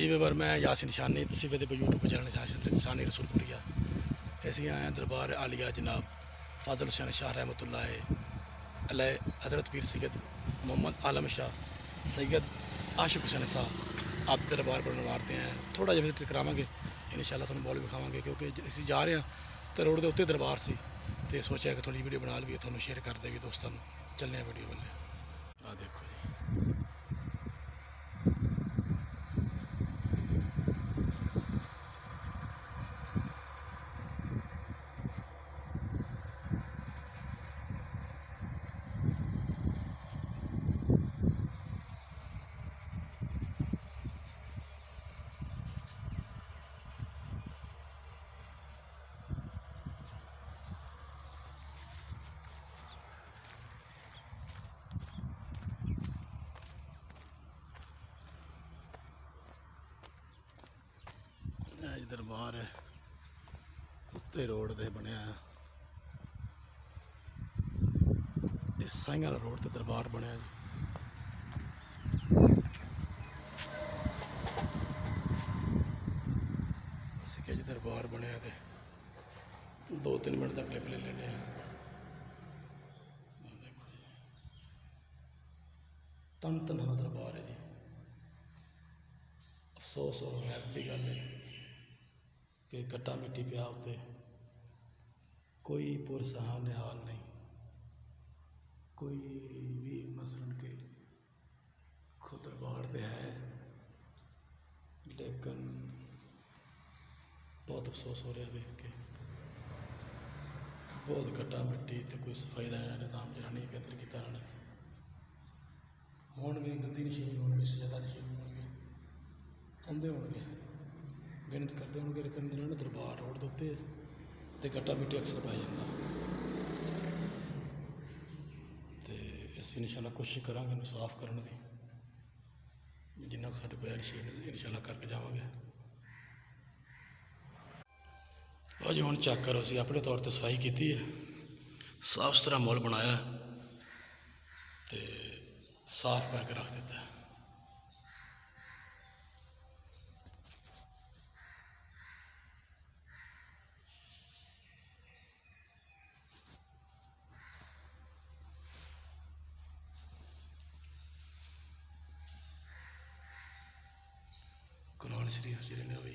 जी viewer मैं यासिन शानी तुसीं वेखदे पे यूट्यूब चैनल शानी रसूलपुरिया। ਅਸੀਂ ਆਏ ਹਾਂ ਦਰਬਾਰ ਆਲੀਆ जनाब फाजल हुसैन शाह रहमतुल्लाह अलैह हज़रत पीर सैयद मोहम्मद आलम शाह सैयद आशिक हुसैन साहब आप दरबार पर मारते हैं। थोड़ा जिहा विजिट करावांगे इंशाअल्लाह तुहानूं मॉल विखावांगे क्योंकि ਅਸੀਂ जा रहे हैं तो रोड के उत्ते दरबार से तो सोचा कि थोड़ी वीडियो बना लईए तुहानूं शेयर कर देगी दोस्तों। चलने वीडियो वाले आ देखो जी दरबार है उत्ते रोड से बनया साईं वाला रोड से दरबार बनया जी। असीं क्या जी दरबार बनया तो 2-3 मिनट का क्लिप ले लेने। तन तनहा दरबार है जी। अफसोस और गैरत की गल है कि कट्टा मिट्टी पिया उत्ते कोई पुरसहान हाल नहीं, कोई भी मसलन के खुद दरबार पे है, लेकिन बहुत अफसोस हो रहा देख के। बहुत कट्टा मिट्टी तो कोई सफाई का निज़ाम जरा नहीं बेहतर किया उन्होंने। हुण भी गद्दी नशीन होने सजादा नशीन होने आते होने मिहनत करते होंगे, लेकिन जिन्होंने दरबार रोड के उत्ते तो कट्टा मिट्टी अक्सर पाया जाता। तो असीं इंशाअल्लाह कोशिश करांगे साफ करने की जिन्ना साडे कोल नशीन इंशाअल्लाह करके जावांगे। और जी हुण चेक करो असीं अपने तौर पर सफाई की है, साफ सुथरा माहौल बनाया तो साफ करके रख दिता है। कुरान शरीफ जिहड़े ने भी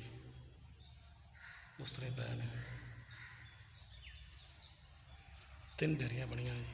उस तरह पे ने 3 डेरियां बनियां जी।